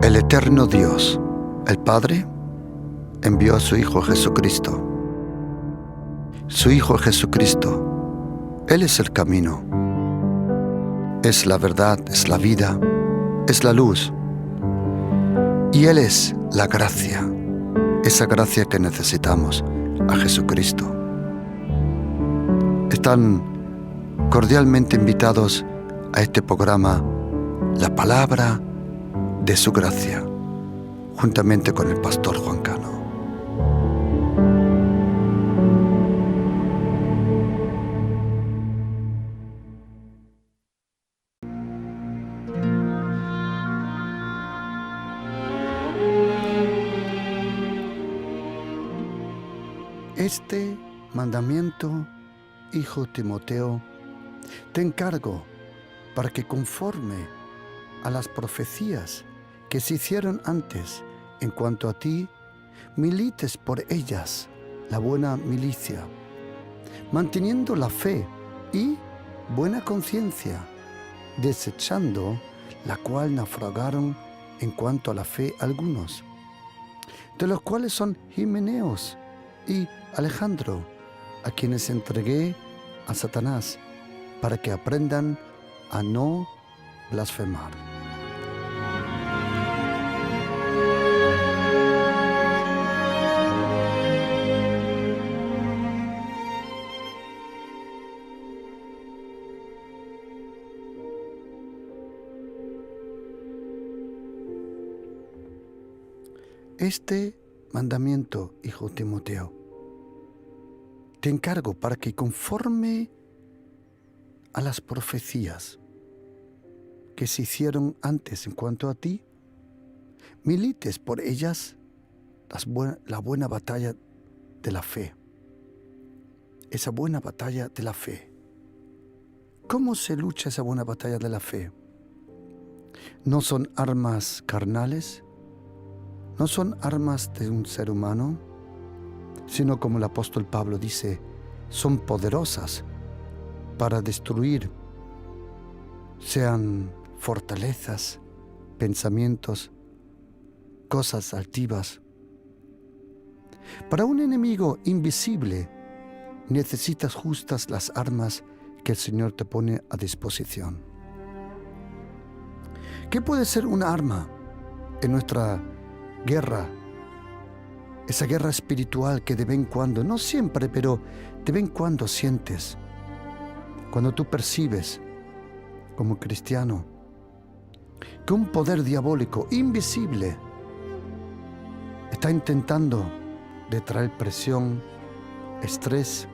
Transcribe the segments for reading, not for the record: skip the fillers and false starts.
El eterno Dios, el Padre, envió a su Hijo Jesucristo. Su Hijo Jesucristo, Él es el camino, es la verdad, es la vida, es la luz. Y Él es la gracia, esa gracia que necesitamos, a Jesucristo. Están cordialmente invitados a este programa, La Palabra de su Gracia, juntamente con el pastor Juan Cano. Este mandamiento, hijo Timoteo, te encargo para que conforme a las profecías que se hicieron antes en cuanto a ti, milites por ellas la buena milicia, manteniendo la fe y buena conciencia, desechando la cual naufragaron en cuanto a la fe algunos, de los cuales son Himeneos y Alejandro, a quienes entregué a Satanás, para que aprendan a no blasfemar. Este mandamiento, hijo Timoteo, te encargo para que conforme a las profecías que se hicieron antes en cuanto a ti, milites por ellas la buena batalla de la fe. Esa buena batalla de la fe. ¿Cómo se lucha esa buena batalla de la fe? No son armas carnales, no son armas de un ser humano, sino como el apóstol Pablo dice, son poderosas para destruir, sean fortalezas, pensamientos, cosas altivas. Para un enemigo invisible necesitas justas las armas que el Señor te pone a disposición. ¿Qué puede ser una arma en nuestra guerra? Esa guerra espiritual que de vez en cuando, no siempre, pero de vez en cuando sientes. Cuando tú percibes, como cristiano, que un poder diabólico invisible está intentando de traer presión, estrés,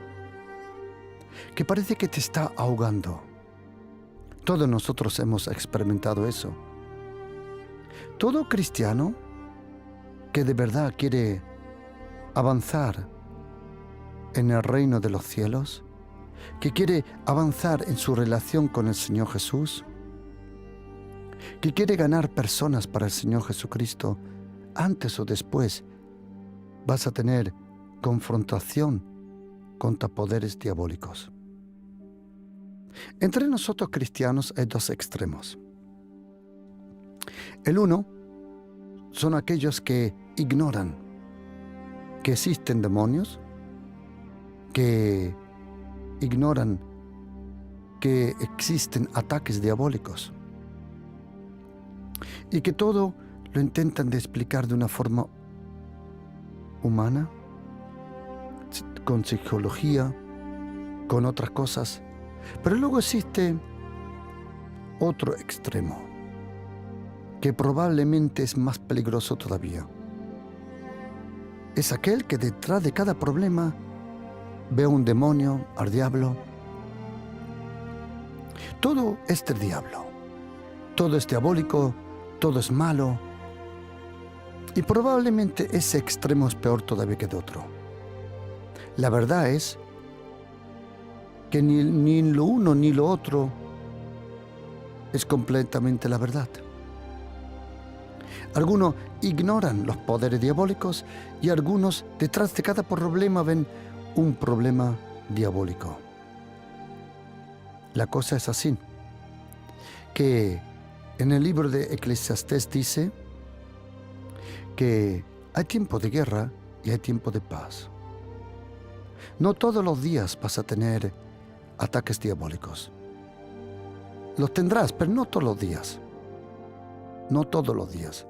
que parece que te está ahogando. Todos nosotros hemos experimentado eso. Todo cristiano que de verdad quiere avanzar en el reino de los cielos, que quiere avanzar en su relación con el Señor Jesús, que quiere ganar personas para el Señor Jesucristo, antes o después vas a tener confrontación contra poderes diabólicos. Entre nosotros cristianos hay dos extremos. El uno son aquellos que ignoran que existen demonios, que ignoran que existen ataques diabólicos y que todo lo intentan de explicar de una forma humana, con psicología, con otras cosas. Pero luego existe otro extremo, que probablemente es más peligroso todavía. Es aquel que detrás de cada problema ve a un demonio, al diablo. Todo es del diablo, todo es diabólico, todo es malo. Y probablemente ese extremo es peor todavía que de otro. La verdad es que ni lo uno ni lo otro es completamente la verdad. Algunos ignoran los poderes diabólicos y algunos detrás de cada problema ven un problema diabólico. La cosa es así, que en el libro de Eclesiastés dice que hay tiempo de guerra y hay tiempo de paz. No todos los días vas a tener ataques diabólicos. Los tendrás, pero no todos los días. No todos los días.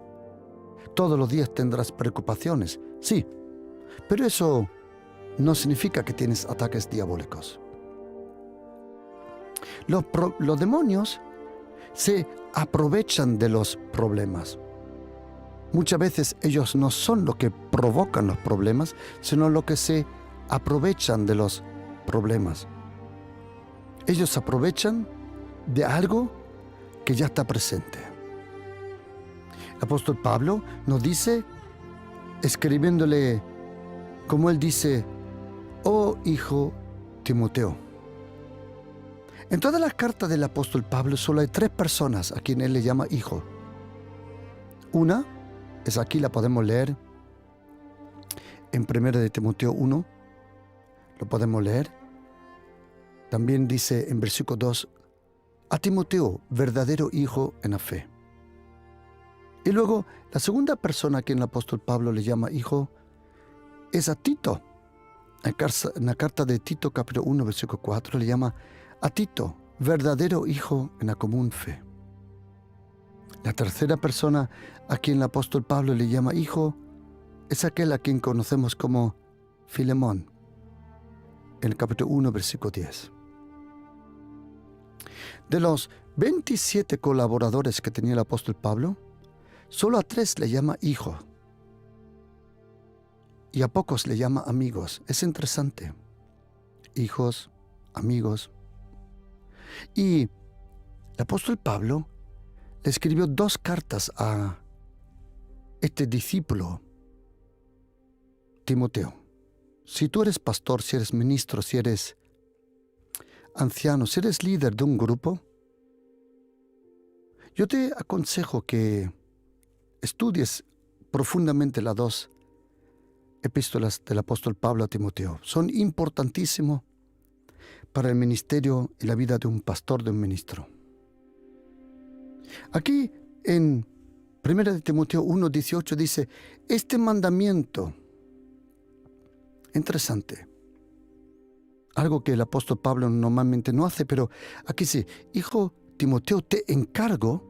Todos los días tendrás preocupaciones, sí, pero eso no significa que tienes ataques diabólicos. Los demonios se aprovechan de los problemas. Muchas veces ellos no son los que provocan los problemas, sino los que se aprovechan de los problemas. Ellos se aprovechan de algo que ya está presente. El apóstol Pablo nos dice, escribiéndole, como él dice, oh hijo Timoteo. En todas las cartas del apóstol Pablo solo hay 3 personas a quien él le llama hijo. Una es aquí, la podemos leer en 1 de Timoteo 1, lo podemos leer. También dice en versículo 2, a Timoteo, verdadero hijo en la fe. Y luego, la segunda persona a quien el apóstol Pablo le llama hijo es a Tito. En la carta de Tito, capítulo 1, versículo 4, le llama a Tito, verdadero hijo en la común fe. La tercera persona a quien el apóstol Pablo le llama hijo es aquel a quien conocemos como Filemón, en el capítulo 1, versículo 10. De los 27 colaboradores que tenía el apóstol Pablo, solo a 3 le llama hijo y a pocos le llama amigos. Es interesante. Hijos, amigos. Y el apóstol Pablo le escribió 2 cartas a este discípulo, Timoteo. Si tú eres pastor, si eres ministro, si eres anciano, si eres líder de un grupo, yo te aconsejo que estudies profundamente las 2 epístolas del apóstol Pablo a Timoteo. Son importantísimos para el ministerio y la vida de un pastor, de un ministro. Aquí en 1 de Timoteo 1:18 dice, este mandamiento, interesante, algo que el apóstol Pablo normalmente no hace, pero aquí dice, hijo Timoteo, te encargo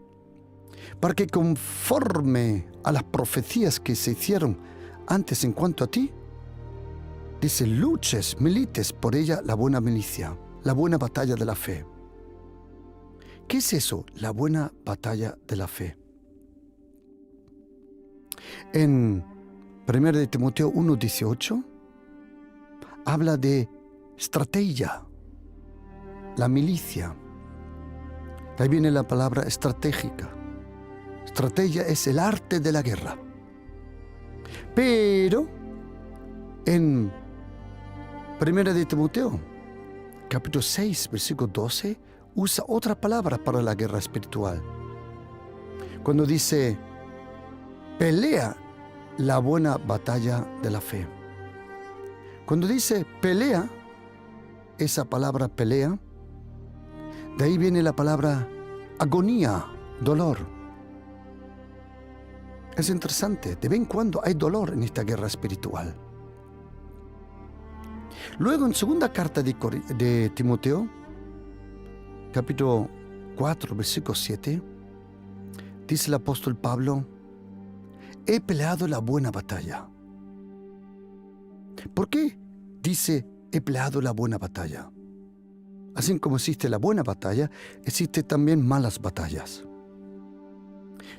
para que conforme a las profecías que se hicieron antes en cuanto a ti, dice, luches, milites por ella la buena milicia, la buena batalla de la fe. ¿Qué es eso? La buena batalla de la fe. En 1 de Timoteo 1:18 habla de estrategia, la milicia. De ahí viene la palabra estratégica. Estrategia es el arte de la guerra. Pero en 1 de Timoteo, capítulo 6, versículo 12, usa otra palabra para la guerra espiritual. Cuando dice, pelea la buena batalla de la fe. Cuando dice pelea, esa palabra pelea, de ahí viene la palabra agonía, dolor. Es interesante, de vez en cuando hay dolor en esta guerra espiritual. Luego en segunda carta de Timoteo, capítulo 4, versículo 7, dice el apóstol Pablo, he peleado la buena batalla. ¿Por qué dice he peleado la buena batalla? Así como existe la buena batalla, existe también malas batallas.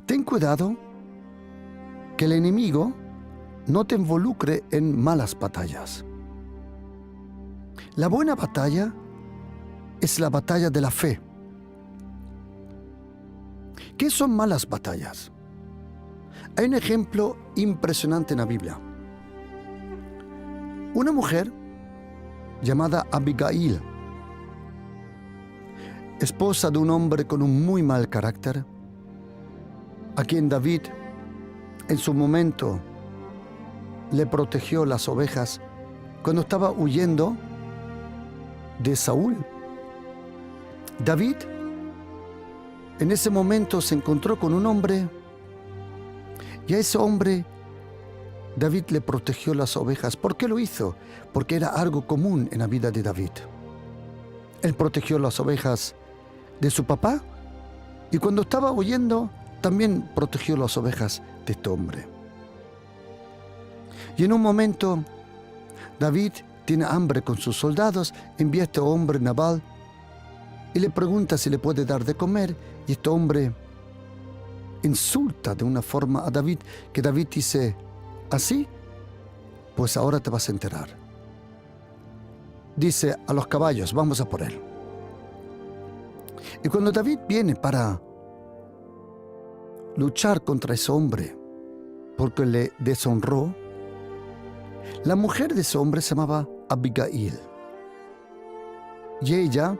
Ten cuidado que el enemigo no te involucre en malas batallas. La buena batalla es la batalla de la fe. ¿Qué son malas batallas? Hay un ejemplo impresionante en la Biblia. Una mujer llamada Abigail, esposa de un hombre con un muy mal carácter, a quien David en su momento le protegió las ovejas cuando estaba huyendo de Saúl. David en ese momento se encontró con un hombre y a ese hombre David le protegió las ovejas. ¿Por qué lo hizo? Porque era algo común en la vida de David. Él protegió las ovejas de su papá y cuando estaba huyendo también protegió las ovejas de este hombre. Y en un momento David tiene hambre con sus soldados, envía a este hombre Nabal y le pregunta si le puede dar de comer, y este hombre insulta de una forma a David que David dice: ¿así? Pues ahora te vas a enterar. Dice a los caballos: vamos a por él. Y cuando David viene para luchar contra ese hombre porque le deshonró, la mujer de ese hombre se llamaba Abigail. Y ella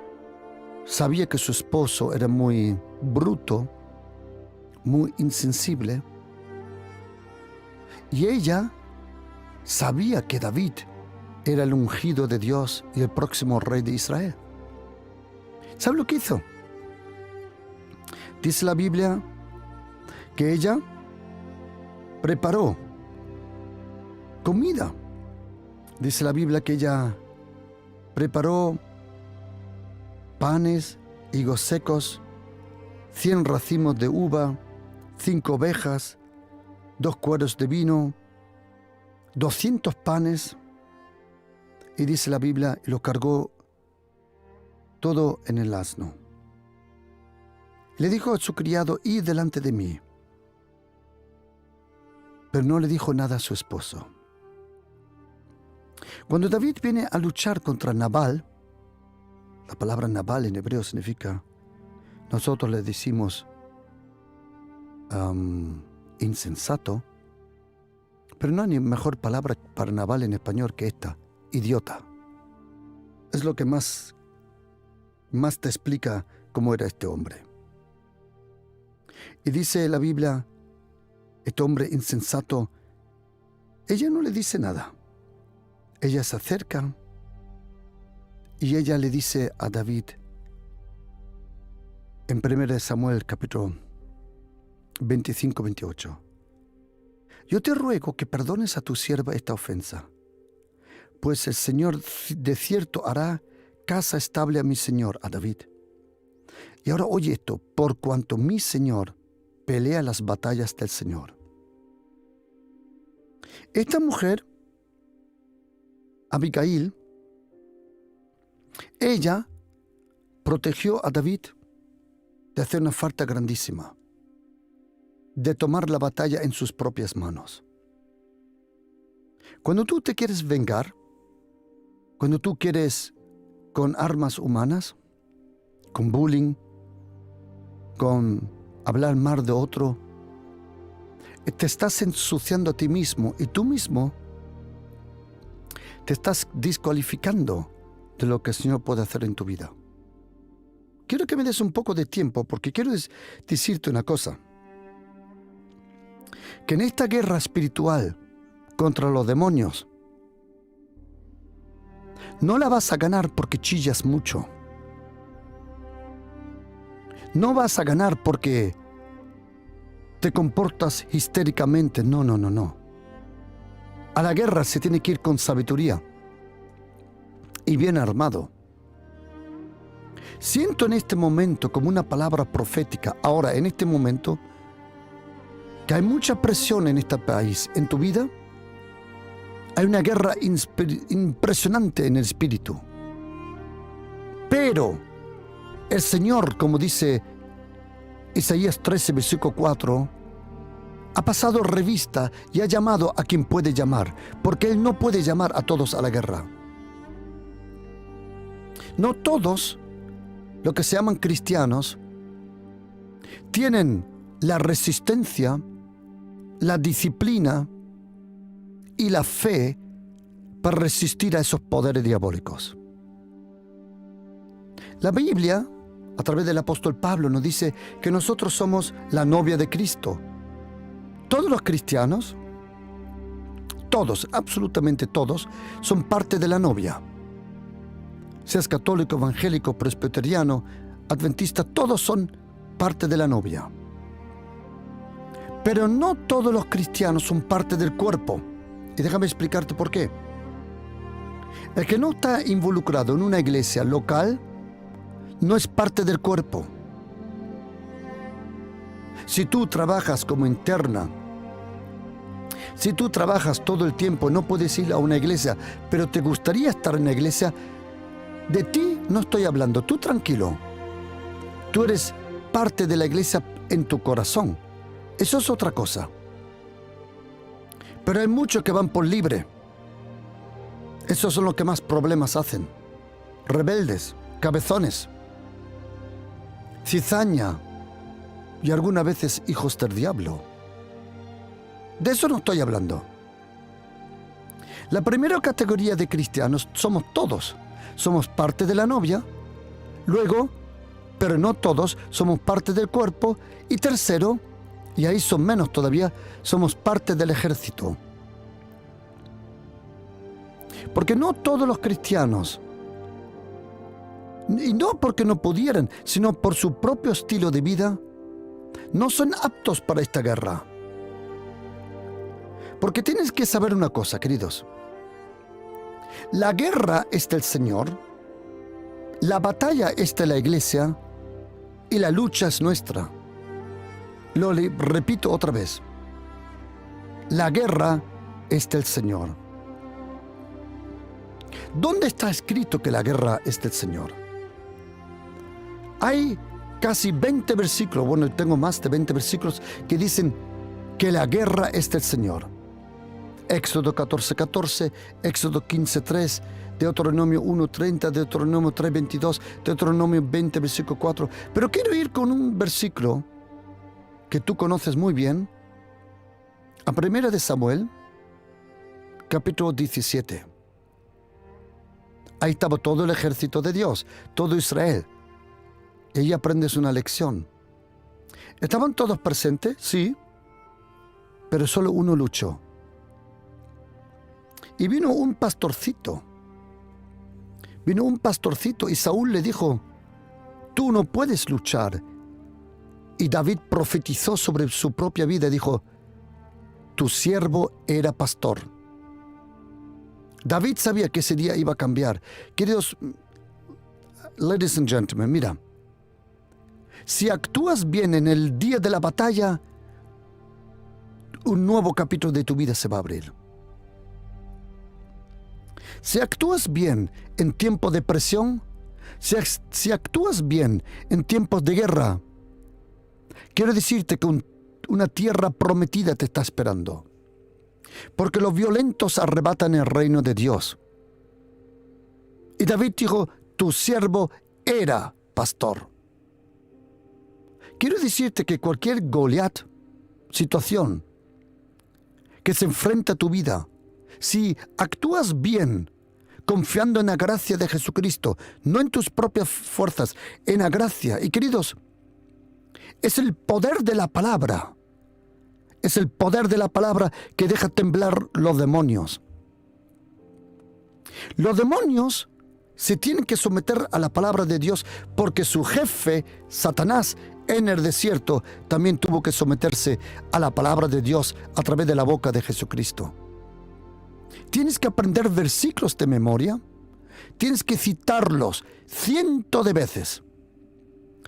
sabía que su esposo era muy bruto, muy insensible. Y ella sabía que David era el ungido de Dios y el próximo rey de Israel. ¿Sabe lo que hizo? Dice la Biblia que ella preparó comida. Dice la Biblia que ella preparó panes, higos secos, 100 racimos de uva, 5 ovejas, 2 cueros de vino, 200 panes, y dice la Biblia, y lo cargó todo en el asno. Le dijo a su criado: id delante de mí. Pero no le dijo nada a su esposo. Cuando David viene a luchar contra Nabal, la palabra Nabal en hebreo significa, nosotros le decimos insensato, pero no hay mejor palabra para Nabal en español que esta: idiota. Es lo que más te explica cómo era este hombre. Y dice la Biblia, este hombre insensato, ella no le dice nada. Ella se acerca y ella le dice a David, en 1 Samuel capítulo 25-28, yo te ruego que perdones a tu sierva esta ofensa, pues el Señor de cierto hará casa estable a mi señor, a David. Y ahora oye esto: por cuanto mi señor pelea las batallas del Señor. Esta mujer, Abigail, ella protegió a David de hacer una falta grandísima, de tomar la batalla en sus propias manos. Cuando tú te quieres vengar, cuando tú quieres con armas humanas, con bullying, con hablar mal de otro, te estás ensuciando a ti mismo y tú mismo te estás descualificando de lo que el Señor puede hacer en tu vida. Quiero que me des un poco de tiempo porque quiero decirte una cosa. Que en esta guerra espiritual contra los demonios no la vas a ganar porque chillas mucho. No vas a ganar porque te comportas histéricamente. No. A la guerra se tiene que ir con sabiduría y bien armado. Siento en este momento como una palabra profética, ahora en este momento, que hay mucha presión en este país, en tu vida. Hay una guerra impresionante en el espíritu. Pero el Señor, como dice Isaías 13, versículo 4, ha pasado revista y ha llamado a quien puede llamar, porque Él no puede llamar a todos a la guerra. No todos, los que se llaman cristianos, tienen la resistencia, la disciplina y la fe para resistir a esos poderes diabólicos. La Biblia, a través del apóstol Pablo, nos dice que nosotros somos la novia de Cristo. Todos los cristianos, todos, absolutamente todos, son parte de la novia. Seas católico, evangélico, presbiteriano, adventista, todos son parte de la novia. Pero no todos los cristianos son parte del cuerpo. Y déjame explicarte por qué. El que no está involucrado en una iglesia local no es parte del cuerpo. Si tú trabajas como interna, si tú trabajas todo el tiempo, no puedes ir a una iglesia, pero te gustaría estar en la iglesia, de ti no estoy hablando, tú tranquilo. Tú eres parte de la iglesia en tu corazón. Eso es otra cosa. Pero hay muchos que van por libre. Esos son los que más problemas hacen. Rebeldes, cabezones, cizaña y algunas veces hijos del diablo. De eso no estoy hablando. La primera categoría de cristianos somos todos. Somos parte de la novia. Luego, pero no todos, somos parte del cuerpo. Y tercero, y ahí son menos todavía, somos parte del ejército. Porque no todos los cristianos, y no porque no pudieran, sino por su propio estilo de vida, no son aptos para esta guerra. Porque tienes que saber una cosa, queridos. La guerra es del Señor, la batalla es de la iglesia y la lucha es nuestra. Lo repito otra vez. La guerra es del Señor. ¿Dónde está escrito que la guerra es del Señor? Hay casi 20 versículos, bueno, tengo más de 20 versículos que dicen que la guerra es del Señor. Éxodo 14:14, Éxodo 15:3, Deuteronomio 1:30, Deuteronomio 3:22, Deuteronomio 20, versículo 4. Pero quiero ir con un versículo que tú conoces muy bien, a 1 de Samuel, capítulo 17. Ahí estaba todo el ejército de Dios, todo Israel. Y ahí aprendes una lección. ¿Estaban todos presentes? Sí. Pero solo uno luchó. Y vino un pastorcito. Y Saúl le dijo, tú no puedes luchar. Y David profetizó sobre su propia vida y dijo, tu siervo era pastor. David sabía que ese día iba a cambiar. Queridos, ladies and gentlemen, mira, si actúas bien en el día de la batalla, un nuevo capítulo de tu vida se va a abrir. Si actúas bien en tiempos de presión, si actúas bien en tiempos de guerra, quiero decirte que una tierra prometida te está esperando. Porque los violentos arrebatan el reino de Dios. Y David dijo, tu siervo era pastor. Quiero decirte que cualquier Goliat, situación que se enfrenta a tu vida, si actúas bien, confiando en la gracia de Jesucristo, no en tus propias fuerzas, en la gracia. Y queridos, es el poder de la palabra. Es el poder de la palabra que deja temblar los demonios. Los demonios se tienen que someter a la palabra de Dios porque su jefe, Satanás, en el desierto también tuvo que someterse a la palabra de Dios a través de la boca de Jesucristo. Tienes que aprender versículos de memoria. Tienes que citarlos cientos de veces.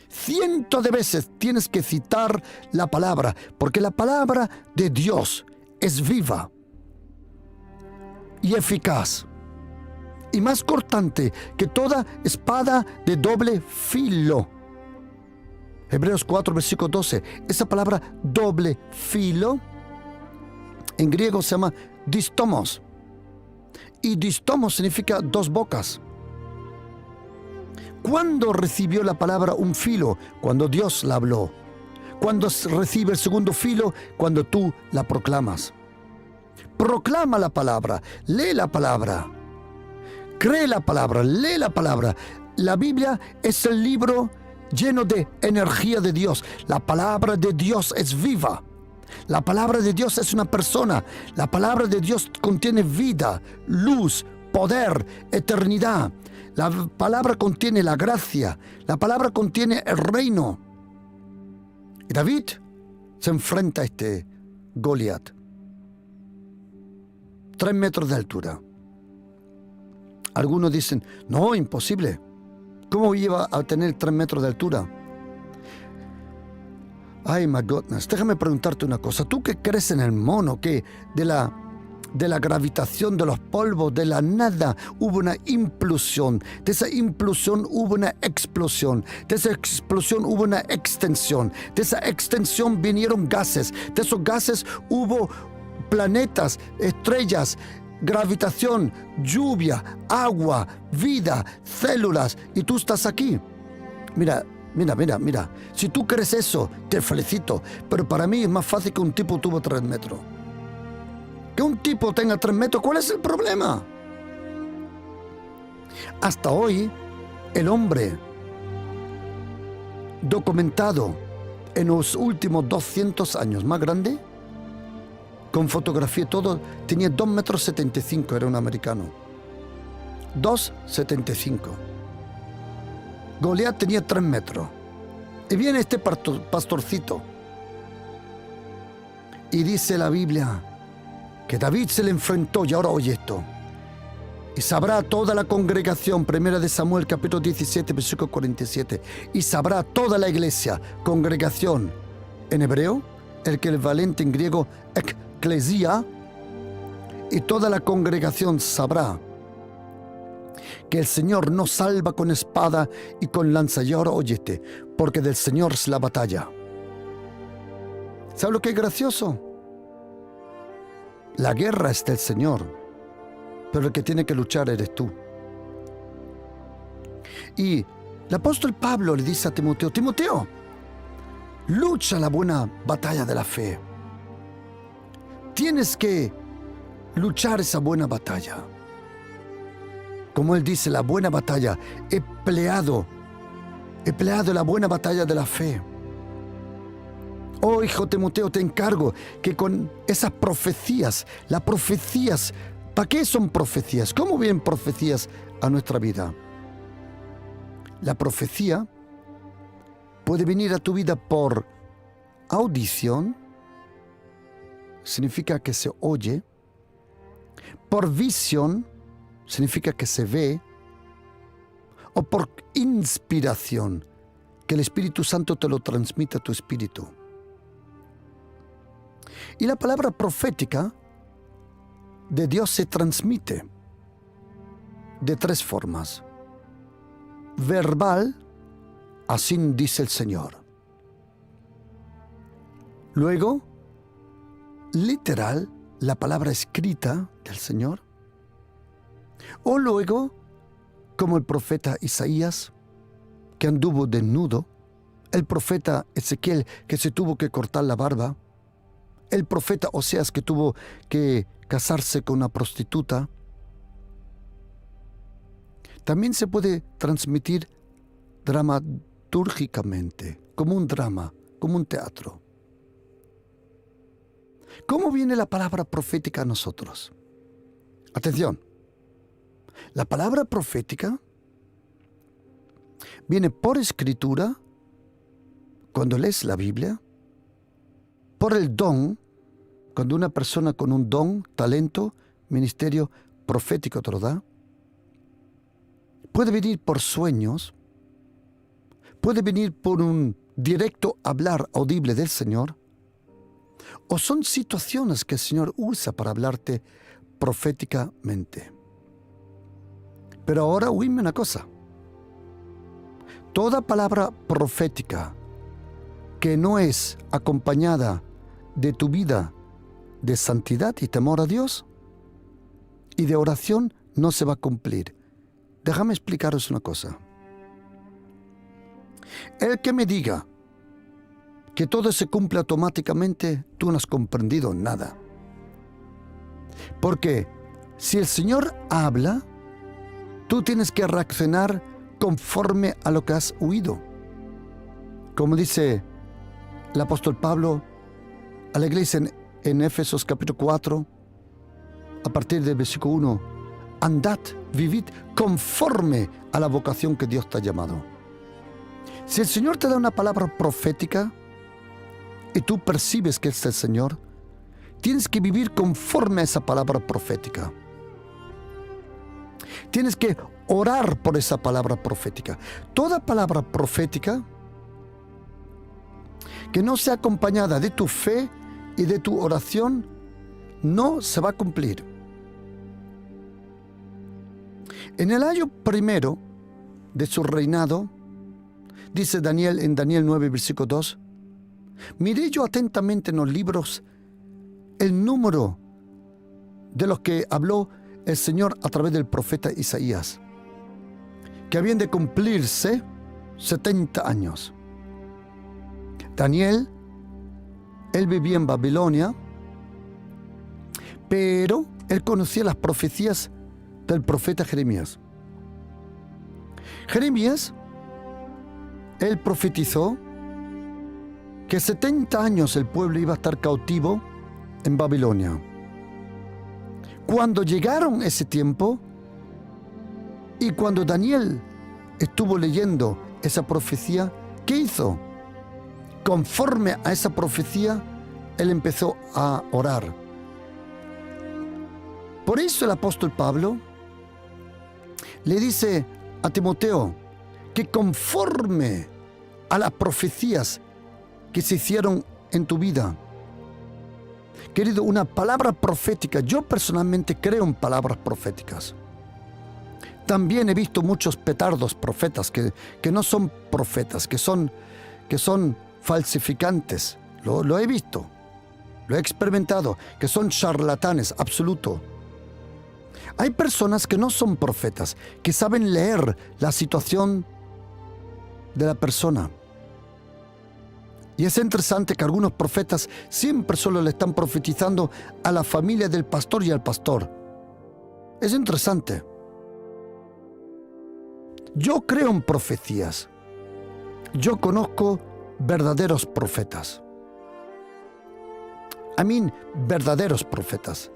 Cientos de veces tienes que citar la palabra, porque la palabra de Dios es viva y eficaz y más cortante que toda espada de doble filo. Hebreos 4, versículo 12. Esa palabra doble filo en griego se llama distomos. Y distomos significa dos bocas. ¿Cuándo recibió la palabra un filo? Cuando Dios la habló. ¿Cuándo recibe el segundo filo? Cuando tú la proclamas. Proclama la palabra, lee la palabra, cree la palabra, lee la palabra. La Biblia es el libro lleno de energía de Dios. La palabra de Dios es viva. La palabra de Dios es una persona. La palabra de Dios contiene vida, luz, poder, eternidad. La palabra contiene la gracia. La palabra contiene el reino. Y David se enfrenta a este Goliat. 3 metros de altura. Algunos dicen, no, imposible. ¿Cómo iba a tener 3 metros de altura? Ay, my goodness. Déjame preguntarte una cosa. ¿Tú qué crees en el mono? Que de la gravitación, de los polvos, de la nada, hubo una implosión. De esa implosión hubo una explosión. De esa explosión hubo una extensión. De esa extensión vinieron gases. De esos gases hubo planetas, estrellas, gravitación, lluvia, agua, vida, células. Y tú estás aquí. Mira. Si tú crees eso, te felicito. Pero para mí es más fácil que un tipo tuvo 3 metros. Que un tipo tenga 3 metros, ¿cuál es el problema? Hasta hoy, el hombre documentado en los últimos 200 años más grande, con fotografía y todo, tenía 2,75 metros, era un americano. 2,75. Goliat tenía 3 metros. Y viene este pastorcito. Y dice la Biblia que David se le enfrentó, y ahora oye esto. Y sabrá toda la congregación, 1 Samuel capítulo 17, versículo 47. Y sabrá toda la iglesia, congregación, en hebreo, el que es valente en griego, eclesia, y toda la congregación sabrá que el Señor no salva con espada y con lanza. Y ahora óyete, porque del Señor es la batalla. ¿Sabes lo que es gracioso? La guerra es del Señor, pero el que tiene que luchar eres tú. Y el apóstol Pablo le dice a Timoteo, Timoteo, lucha la buena batalla de la fe. Tienes que luchar esa buena batalla. Como él dice, la buena batalla. He peleado la buena batalla de la fe. Oh, hijo Timoteo, te encargo que con esas profecías, las profecías, ¿para qué son profecías? ¿Cómo vienen profecías a nuestra vida? La profecía puede venir a tu vida por audición, significa que se oye, por visión, significa que se ve, o por inspiración, que el Espíritu Santo te lo transmite a tu espíritu. Y la palabra profética de Dios se transmite de 3 formas. Verbal, así dice el Señor. Luego, literal, la palabra escrita del Señor. O luego, como el profeta Isaías, que anduvo desnudo, el profeta Ezequiel, que se tuvo que cortar la barba, el profeta Oseas, que tuvo que casarse con una prostituta. También se puede transmitir dramatúrgicamente, como un drama, como un teatro. ¿Cómo viene la palabra profética a nosotros? Atención. La palabra profética viene por escritura, cuando lees la Biblia, por el don, cuando una persona con un don, talento, ministerio profético te lo da. Puede venir por sueños, puede venir por un directo hablar audible del Señor, o son situaciones que el Señor usa para hablarte proféticamente. Pero ahora oíme una cosa. Toda palabra profética que no es acompañada de tu vida de santidad y temor a Dios y de oración no se va a cumplir. Déjame explicaros una cosa. El que me diga que todo se cumple automáticamente, tú no has comprendido nada. Porque si el Señor habla, tú tienes que reaccionar conforme a lo que has oído. Como dice el apóstol Pablo a la iglesia en Éfesos capítulo 4, a partir del versículo 1, andad, vivid conforme a la vocación que Dios te ha llamado. Si el Señor te da una palabra profética y tú percibes que es el Señor, Tienes que vivir conforme a esa palabra profética. Tienes que orar por esa palabra profética. Toda palabra profética que no sea acompañada de tu fe y de tu oración no se va a cumplir. En el año primero de su reinado, dice Daniel en Daniel 9, versículo 2, miré yo atentamente en los libros el número de los que habló el Señor a través del profeta Isaías, que habían de cumplirse 70 años. Daniel, él vivía en Babilonia, pero él conocía las profecías del profeta Jeremías. Jeremías, él profetizó que 70 años el pueblo iba a estar cautivo en Babilonia. Cuando llegaron ese tiempo y cuando Daniel estuvo leyendo esa profecía, ¿qué hizo? Conforme a esa profecía, él empezó a orar. Por eso el apóstol Pablo le dice a Timoteo que conforme a las profecías que se hicieron en tu vida, querido, una palabra profética, yo personalmente creo en palabras proféticas. También he visto muchos petardos profetas que no son profetas, que son falsificantes. Lo he visto, lo he experimentado, que son charlatanes, absoluto. Hay personas que no son profetas, que saben leer la situación de la persona. Y es interesante que algunos profetas siempre solo le están profetizando a la familia del pastor y al pastor. Es interesante. Yo creo en profecías. Yo conozco verdaderos profetas. Verdaderos profetas.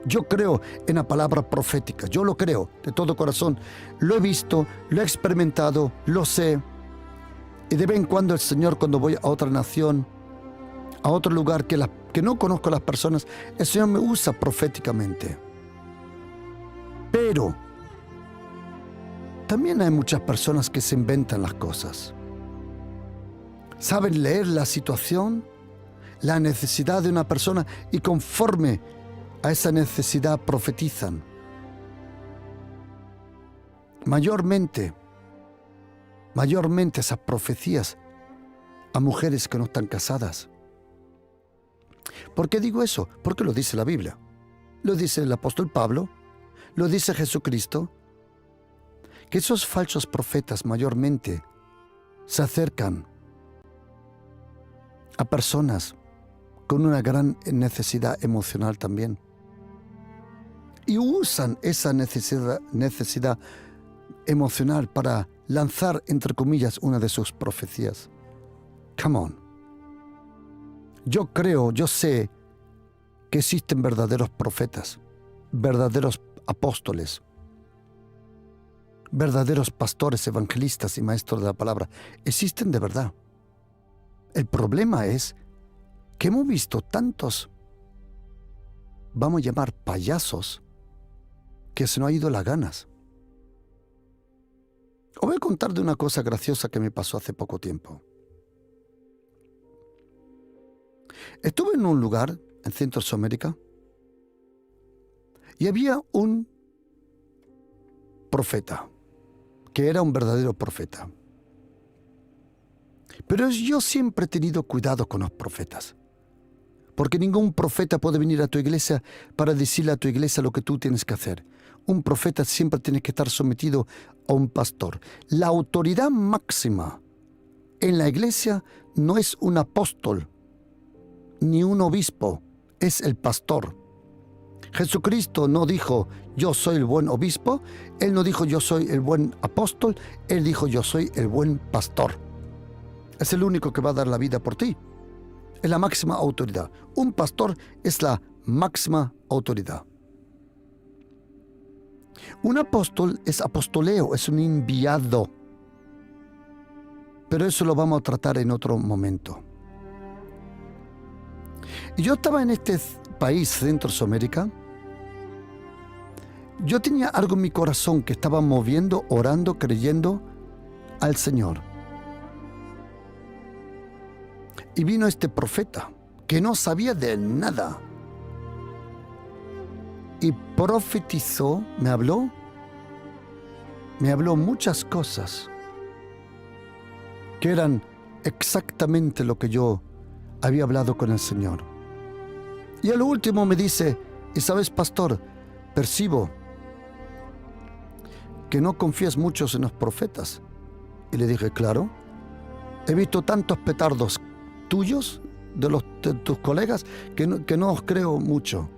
Yo creo en la palabra profética. Yo lo creo de todo corazón. Lo he visto, lo he experimentado, lo sé. Y de vez en cuando el Señor, cuando voy a otra nación, a otro lugar que no conozco a las personas, el Señor me usa proféticamente. Pero también hay muchas personas que se inventan las cosas. Saben leer la situación, la necesidad de una persona y conforme a esa necesidad profetizan. Mayormente esas profecías a mujeres que no están casadas. ¿Por qué digo eso? Porque lo dice la Biblia. Lo dice el apóstol Pablo, lo dice Jesucristo, que esos falsos profetas mayormente se acercan a personas con una gran necesidad emocional también. Y usan esa necesidad emocional para lanzar, entre comillas, una de sus profecías. Come on. Yo sé que existen verdaderos profetas, verdaderos apóstoles, verdaderos pastores, evangelistas y maestros de la palabra. Existen de verdad. El problema es que hemos visto tantos, vamos a llamar payasos, que se nos ha ido las ganas. Os voy a contar de una cosa graciosa que me pasó hace poco tiempo. Estuve en un lugar en Centroamérica y había un profeta, que era un verdadero profeta. Pero yo siempre he tenido cuidado con los profetas, porque ningún profeta puede venir a tu iglesia para decirle a tu iglesia lo que tú tienes que hacer. Un profeta siempre tiene que estar sometido a un pastor. La autoridad máxima en la iglesia no es un apóstol ni un obispo, es el pastor. Jesucristo no dijo yo soy el buen obispo, Él no dijo yo soy el buen apóstol, Él dijo yo soy el buen pastor. Es el único que va a dar la vida por ti. Es la máxima autoridad. Un pastor es la máxima autoridad. Un apóstol es apostoleo, es un enviado. Pero eso lo vamos a tratar en otro momento. Y yo estaba en este país, Centroamérica. Yo tenía algo en mi corazón que estaba moviendo, orando, creyendo al Señor. Y vino este profeta que no sabía de nada. Y profetizó, me habló muchas cosas que eran exactamente lo que yo había hablado con el Señor. Y al último me dice, y sabes, pastor, percibo que no confías mucho en los profetas. Y le dije, claro, he visto tantos petardos tuyos, de tus colegas, que no os creo mucho.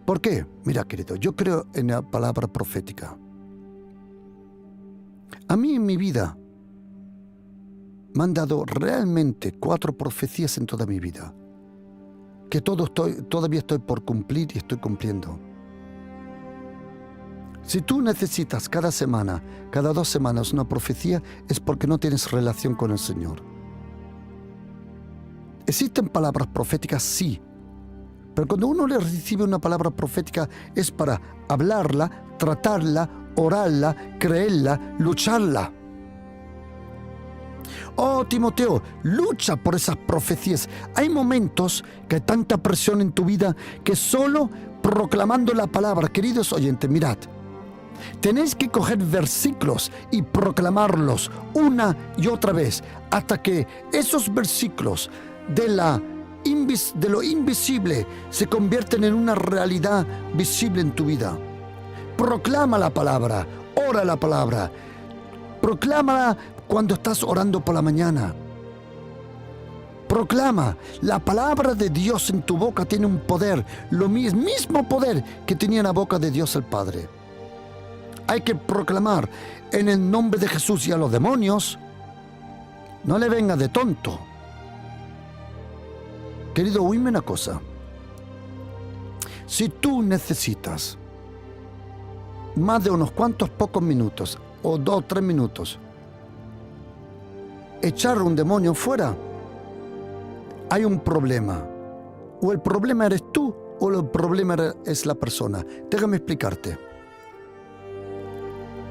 ¿Por qué? Mira, querido, yo creo en la palabra profética. A mí en mi vida me han dado realmente 4 profecías en toda mi vida, que todavía estoy por cumplir y estoy cumpliendo. Si tú necesitas cada semana, cada 2 semanas una profecía, es porque no tienes relación con el Señor. ¿Existen palabras proféticas? Sí. Pero cuando uno le recibe una palabra profética es para hablarla, tratarla, orarla, creerla, lucharla. Oh, Timoteo, lucha por esas profecías. Hay momentos que hay tanta presión en tu vida que solo proclamando la palabra, queridos oyentes, mirad, tenéis que coger versículos y proclamarlos una y otra vez hasta que esos versículos de lo invisible se convierten en una realidad visible en tu vida. Proclama la palabra, ora la palabra, proclámala cuando estás orando por la mañana. Proclama, la palabra de Dios en tu boca tiene un poder, el mismo poder que tenía en la boca de Dios el Padre. Hay que proclamar en el nombre de Jesús, y a los demonios no le venga de tonto. Querido, oíme una cosa. Si tú necesitas más de unos cuantos pocos minutos, o 2 o 3 minutos, echar un demonio fuera, hay un problema. O el problema eres tú, o el problema es la persona. Déjame explicarte.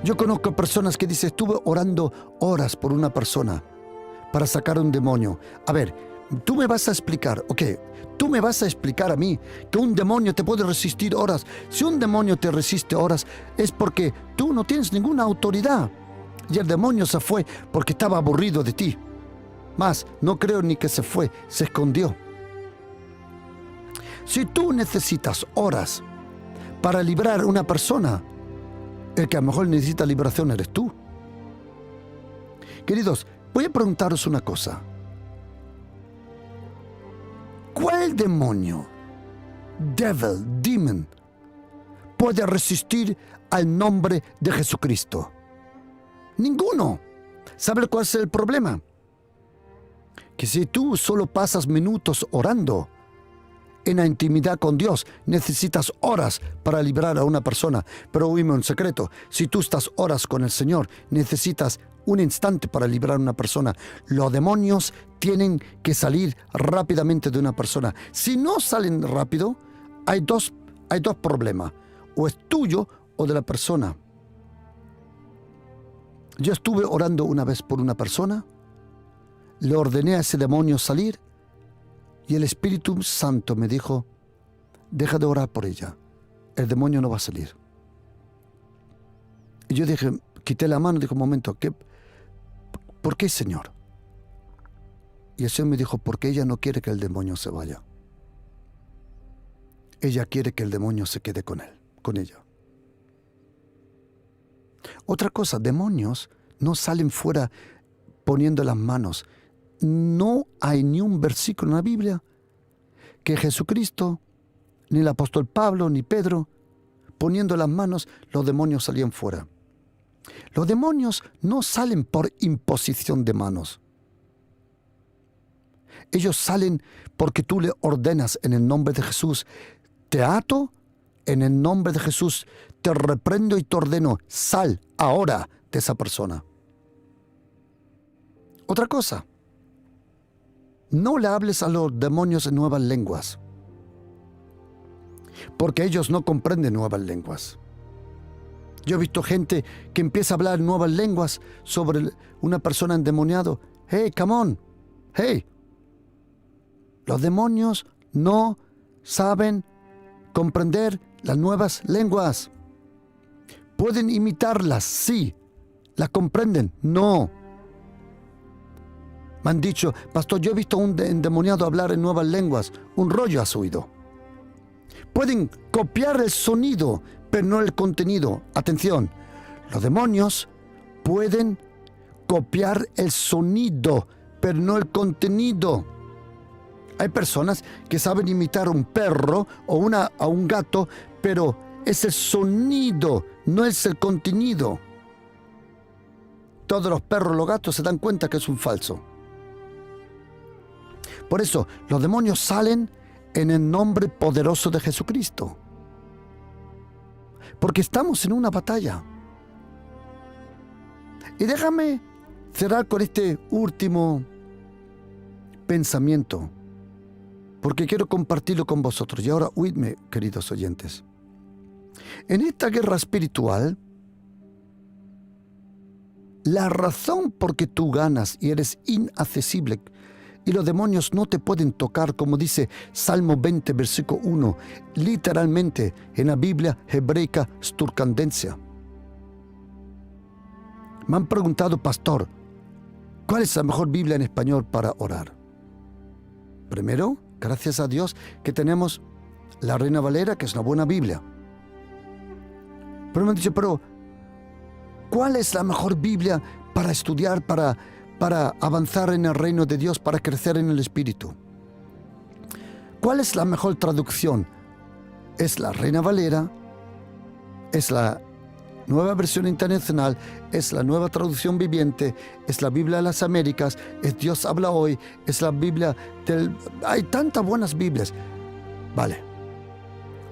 Yo conozco personas que dicen, estuve orando horas por una persona para sacar un demonio. A ver, tú me vas a explicar, tú me vas a explicar a mí que un demonio te puede resistir horas. Si un demonio te resiste horas, es porque tú no tienes ninguna autoridad. Y el demonio se fue porque estaba aburrido de ti. Más, no creo ni que se fue, se escondió. Si tú necesitas horas para librar a una persona, el que a lo mejor necesita liberación eres tú. Queridos, voy a preguntaros una cosa. ¿Cuál demonio, demon, puede resistir al nombre de Jesucristo? Ninguno. ¿Sabe cuál es el problema? Que si tú solo pasas minutos orando en la intimidad con Dios, necesitas horas para librar a una persona. Pero oíme un secreto, si tú estás horas con el Señor, necesitas un instante para librar a una persona. Los demonios tienen que salir rápidamente de una persona. Si no salen rápido, hay dos problemas. O es tuyo o de la persona. Yo estuve orando una vez por una persona, le ordené a ese demonio salir, y el Espíritu Santo me dijo, deja de orar por ella, el demonio no va a salir. Y yo dije, quité la mano y dije, un momento, ¿por qué, Señor? Y el Señor me dijo, porque ella no quiere que el demonio se vaya. Ella quiere que el demonio se quede con él, con ella. Otra cosa, demonios no salen fuera poniendo las manos. No hay ni un versículo en la Biblia que Jesucristo, ni el apóstol Pablo, ni Pedro, poniendo las manos, los demonios salían fuera. Los demonios no salen por imposición de manos. Ellos salen porque tú le ordenas en el nombre de Jesús. Te ato en el nombre de Jesús, te reprendo y te ordeno, sal ahora de esa persona. Otra cosa. no le hables a los demonios en nuevas lenguas, porque ellos no comprenden nuevas lenguas. Yo he visto gente que empieza a hablar nuevas lenguas sobre una persona endemoniada. Hey, come on. Hey. Los demonios no saben comprender las nuevas lenguas. ¿Pueden imitarlas? Sí. ¿Las comprenden? No. Me han dicho, pastor, yo he visto a un endemoniado hablar en nuevas lenguas. Un rollo has oído. Pueden copiar el sonido, pero no el contenido. Atención, los demonios pueden copiar el sonido, pero no el contenido. Hay personas que saben imitar a un perro o a un gato, pero es el sonido, no es el contenido. Todos los perros, los gatos se dan cuenta que es un falso. Por eso, los demonios salen en el nombre poderoso de Jesucristo. Porque estamos en una batalla. Y déjame cerrar con este último pensamiento, porque quiero compartirlo con vosotros. Y ahora, oídme, queridos oyentes. En esta guerra espiritual, la razón por que tú ganas y eres inaccesible y los demonios no te pueden tocar, como dice Salmo 20, versículo 1, literalmente en la Biblia hebreica Sturcandencia. Me han preguntado, pastor, ¿cuál es la mejor Biblia en español para orar? Primero, gracias a Dios que tenemos la Reina Valera, que es una buena Biblia. Pero me han dicho, ¿cuál es la mejor Biblia para estudiar, para avanzar en el reino de Dios, para crecer en el Espíritu? ¿Cuál es la mejor traducción? ¿Es la Reina Valera? ¿Es la Nueva Versión Internacional? ¿Es la Nueva Traducción Viviente? ¿Es la Biblia de las Américas? ¿Es Dios habla hoy? ¿Es la Biblia del...? Hay tantas buenas Biblias. Vale.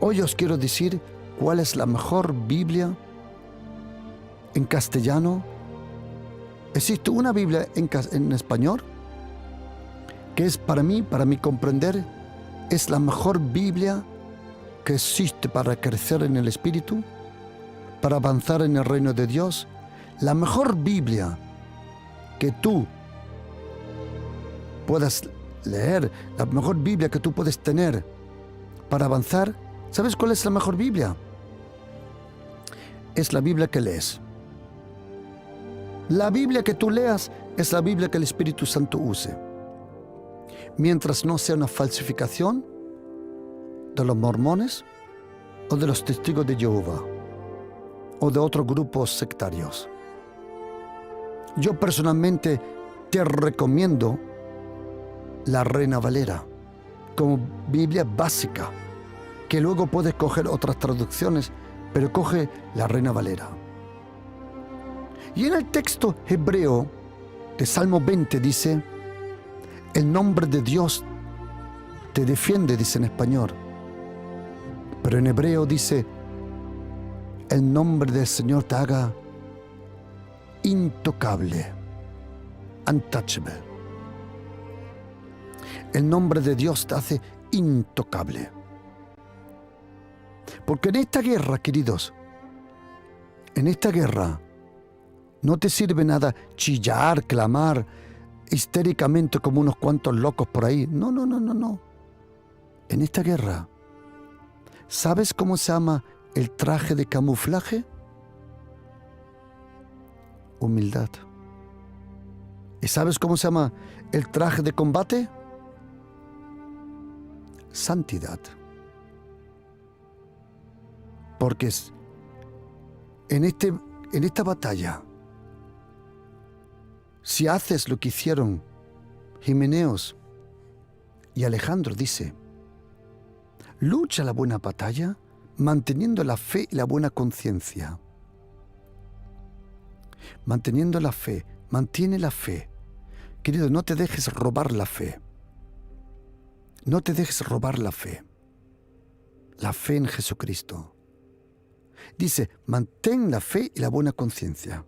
Hoy os quiero decir cuál es la mejor Biblia en castellano. Existe una Biblia en español que es para mí comprender, es la mejor Biblia que existe para crecer en el Espíritu, para avanzar en el reino de Dios. La mejor Biblia que tú puedas leer, la mejor Biblia que tú puedes tener para avanzar. ¿Sabes cuál es la mejor Biblia? Es la Biblia que lees. La Biblia que tú leas es la Biblia que el Espíritu Santo use. Mientras no sea una falsificación de los mormones o de los testigos de Jehová o de otros grupos sectarios. Yo personalmente te recomiendo la Reina Valera como Biblia básica, que luego puedes coger otras traducciones, pero coge la Reina Valera. Y en el texto hebreo de Salmo 20 dice, el nombre de Dios te defiende, dice en español. Pero en hebreo dice, el nombre del Señor te haga intocable, untouchable. El nombre de Dios te hace intocable. Porque en esta guerra, queridos, en esta guerra, no te sirve nada chillar, clamar histéricamente como unos cuantos locos por ahí. No. En esta guerra, ¿sabes cómo se llama el traje de camuflaje? Humildad. ¿Y sabes cómo se llama el traje de combate? Santidad. Porque en esta batalla, si haces lo que hicieron Himeneos y Alejandro, dice, lucha la buena batalla manteniendo la fe y la buena conciencia. Manteniendo la fe, mantiene la fe. Querido, no te dejes robar la fe. No te dejes robar la fe. La fe en Jesucristo. Dice, mantén la fe y la buena conciencia.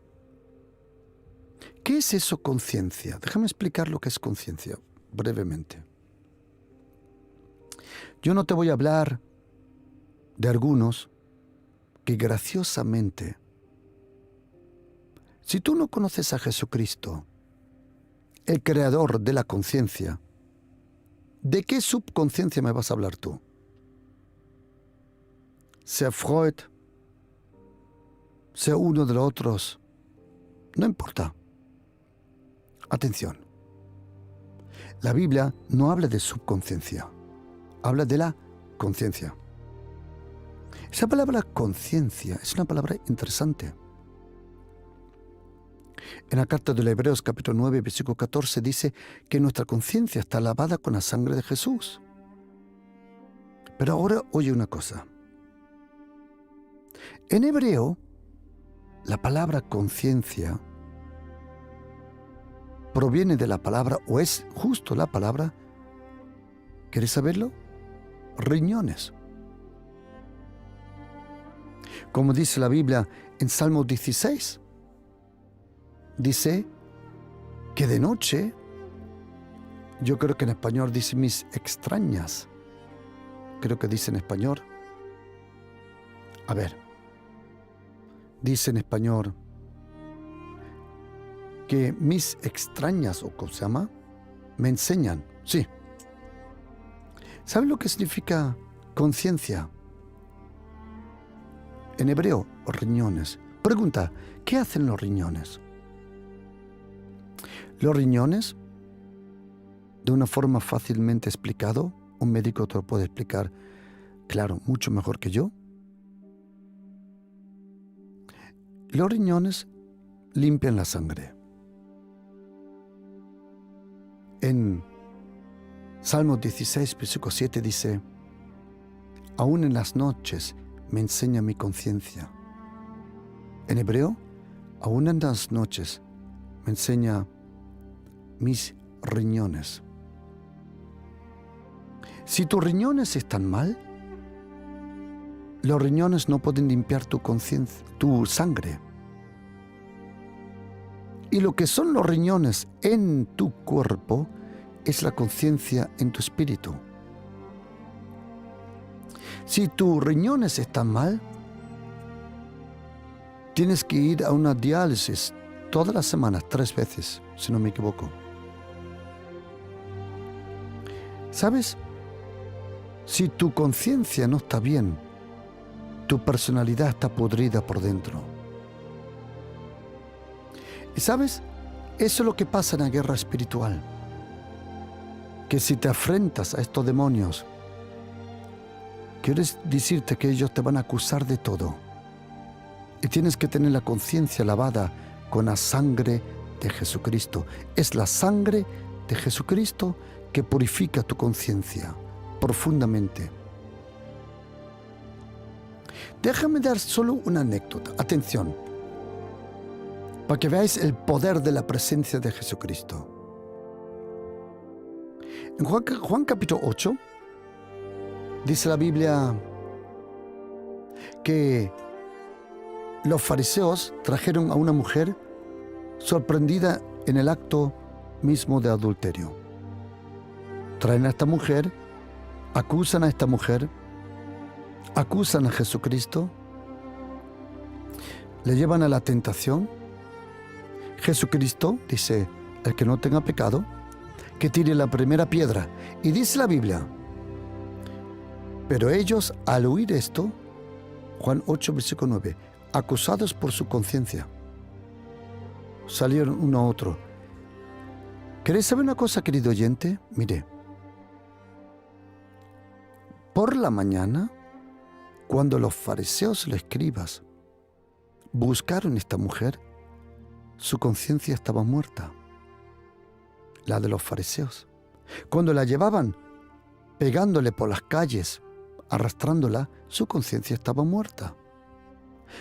¿Qué es eso, conciencia? Déjame explicar lo que es conciencia. brevemente. Yo no te voy a hablar de algunos que graciosamente, si tú no conoces a Jesucristo, el creador de la conciencia, ¿de qué subconsciencia me vas a hablar tú? Sea Freud, sea uno de los otros, no importa. Atención, la Biblia no habla de subconsciencia, habla de la conciencia. Esa palabra conciencia es una palabra interesante. En la carta de los Hebreos, capítulo 9, versículo 14, dice que nuestra conciencia está lavada con la sangre de Jesús. Pero ahora oye una cosa. En hebreo, la palabra conciencia proviene de la palabra, o es justo la palabra, ¿quieres saberlo? Riñones. Como dice la Biblia en Salmo 16, dice que de noche, yo creo que en español dice mis extrañas, creo que dice en español, a ver, dice en español que mis extrañas, o ¿cómo se llama? Me enseñan, sí. ¿Saben lo que significa conciencia? En hebreo, riñones. Pregunta, ¿qué hacen los riñones? Los riñones, de una forma fácilmente explicado, un médico te lo puede explicar, claro, mucho mejor que yo. Los riñones limpian la sangre. En Salmo 16, versículo 7 dice, aún en las noches me enseña mi conciencia. En hebreo, aún en las noches me enseña mis riñones. Si tus riñones están mal, los riñones no pueden limpiar tu conciencia, tu sangre. Y lo que son los riñones en tu cuerpo es la conciencia en tu espíritu. Si tus riñones están mal, tienes que ir a una diálisis todas las semanas, 3 veces, si no me equivoco. ¿Sabes? Si tu conciencia no está bien, tu personalidad está podrida por dentro. ¿Y sabes? Eso es lo que pasa en la guerra espiritual. Que si te afrentas a estos demonios, quiero decirte que ellos te van a acusar de todo. Y tienes que tener la conciencia lavada con la sangre de Jesucristo. Es la sangre de Jesucristo que purifica tu conciencia profundamente. Déjame dar solo una anécdota. Atención, para que veáis el poder de la presencia de Jesucristo. En Juan capítulo 8, dice la Biblia que los fariseos trajeron a una mujer sorprendida en el acto mismo de adulterio. Traen a esta mujer, acusan a esta mujer, acusan a Jesucristo, le llevan a la tentación. Jesucristo dice, el que no tenga pecado, que tire la primera piedra. Y dice la Biblia, pero ellos al oír esto, Juan 8, versículo 9, acusados por su conciencia, salieron uno a otro. ¿Queréis saber una cosa, querido oyente? Mire, por la mañana, cuando los fariseos y los escribas buscaron a esta mujer, su conciencia estaba muerta, la de los fariseos. Cuando la llevaban pegándole por las calles, arrastrándola, su conciencia estaba muerta.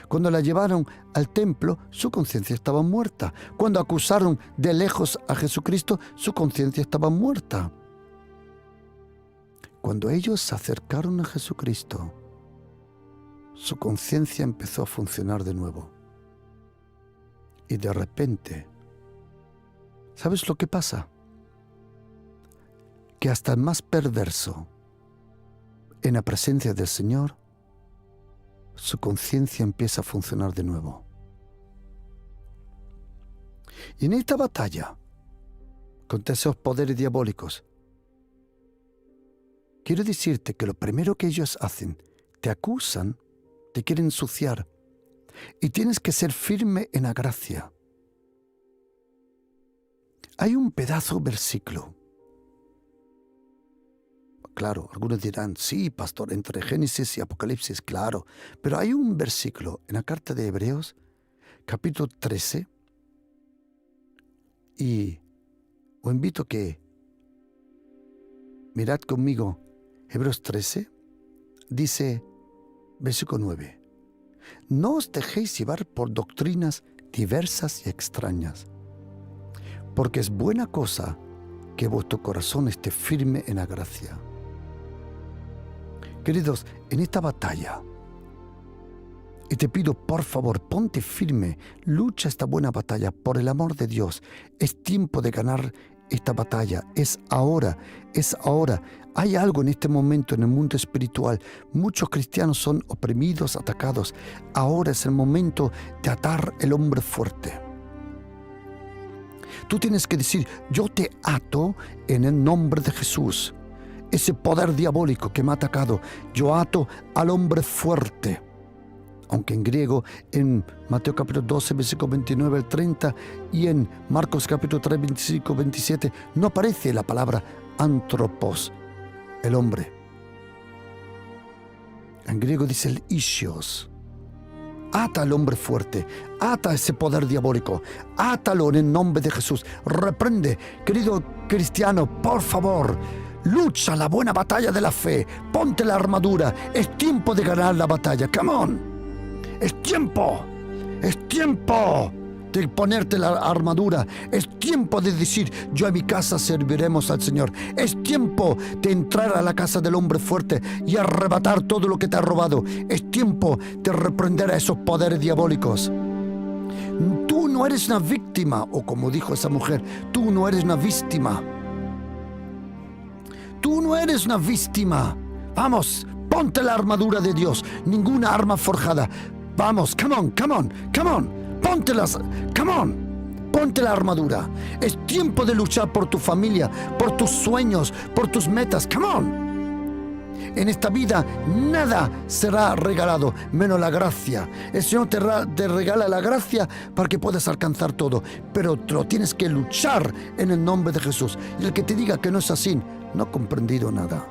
Cuando la llevaron al templo, su conciencia estaba muerta. Cuando acusaron de lejos a Jesucristo, su conciencia estaba muerta. Cuando ellos se acercaron a Jesucristo, su conciencia empezó a funcionar de nuevo. Y de repente, ¿sabes lo que pasa? que hasta el más perverso, en la presencia del Señor, su conciencia empieza a funcionar de nuevo. Y en esta batalla contra esos poderes diabólicos, quiero decirte que lo primero que ellos hacen, te acusan, te quieren ensuciar, y tienes que ser firme en la gracia. Hay un pedazo versículo. Claro, algunos dirán, sí, pastor, entre Génesis y Apocalipsis, claro. Pero hay un versículo en la carta de Hebreos, capítulo 13, y os invito que mirad conmigo Hebreos 13, dice, versículo 9, no os dejéis llevar por doctrinas diversas y extrañas, porque es buena cosa que vuestro corazón esté firme en la gracia. Queridos, en esta batalla, y te pido por favor, ponte firme, lucha esta buena batalla por el amor de Dios. Es tiempo de ganar esta batalla, es ahora, es ahora. Hay algo en este momento en el mundo espiritual. Muchos cristianos son oprimidos, atacados. Ahora es el momento de atar el hombre fuerte. Tú tienes que decir, yo te ato en el nombre de Jesús. Ese poder diabólico que me ha atacado, yo ato al hombre fuerte. Aunque en griego, en Mateo capítulo 12, versículo 29 al 30, y en Marcos capítulo 3, 25, 27, no aparece la palabra antropos, el hombre. En griego dice el ischios. Ata al hombre fuerte, ata ese poder diabólico, átalo en el nombre de Jesús. Reprende, querido cristiano, por favor, lucha la buena batalla de la fe, ponte la armadura, es tiempo de ganar la batalla, come on. Es tiempo de ponerte la armadura, es tiempo de decir, yo en mi casa serviremos al Señor, es tiempo de entrar a la casa del hombre fuerte y arrebatar todo lo que te ha robado, es tiempo de reprender a esos poderes diabólicos. Tú no eres una víctima, o como dijo esa mujer, tú no eres una víctima. Tú no eres una víctima. Vamos, ponte la armadura de Dios, ninguna arma forjada. Vamos, come on, póntelas, ponte la armadura. Es tiempo de luchar por tu familia, por tus sueños, por tus metas, come on. En esta vida nada será regalado, menos la gracia. El Señor te regala la gracia para que puedas alcanzar todo, pero te lo tienes que luchar en el nombre de Jesús. Y el que te diga que no es así, no ha comprendido nada.